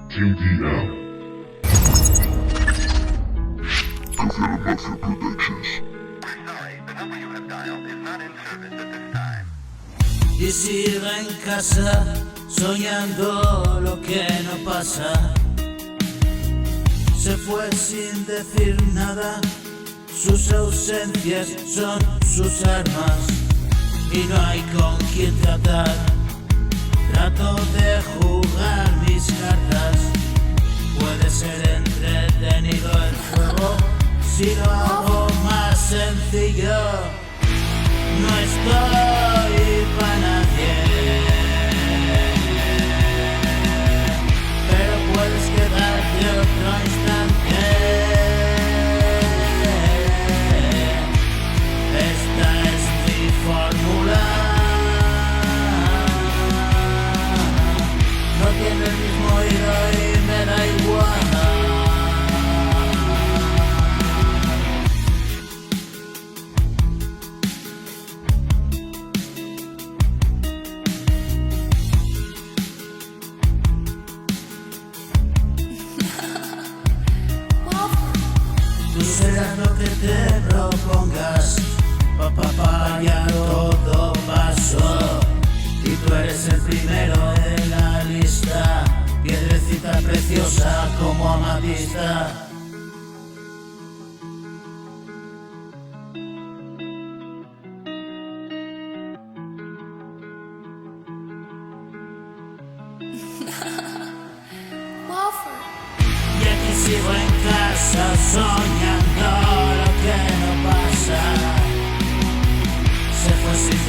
KDM. Kafir Mafia Productions. Sorry, the number you have dialed is not in service at this time. Y sigue en casa soñando lo que no pasa. Se fue sin decir nada, sus ausencias son sus armas y no hay con quien tratar. Trato de jugar mis cartas, puede ser entretenido el juego si lo hago más sencillo. No estoy para nadie, pero puedes quedarte otro instante. Esta es mi fórmula. No tiene el mismo oído y me da igual. Tú serás lo que te propongas, ya todo pasó. Y tú eres el primero de la lista, piedrecita preciosa como amatista. Y aquí sigo en casa soñando lo que no pasa. Se fue sin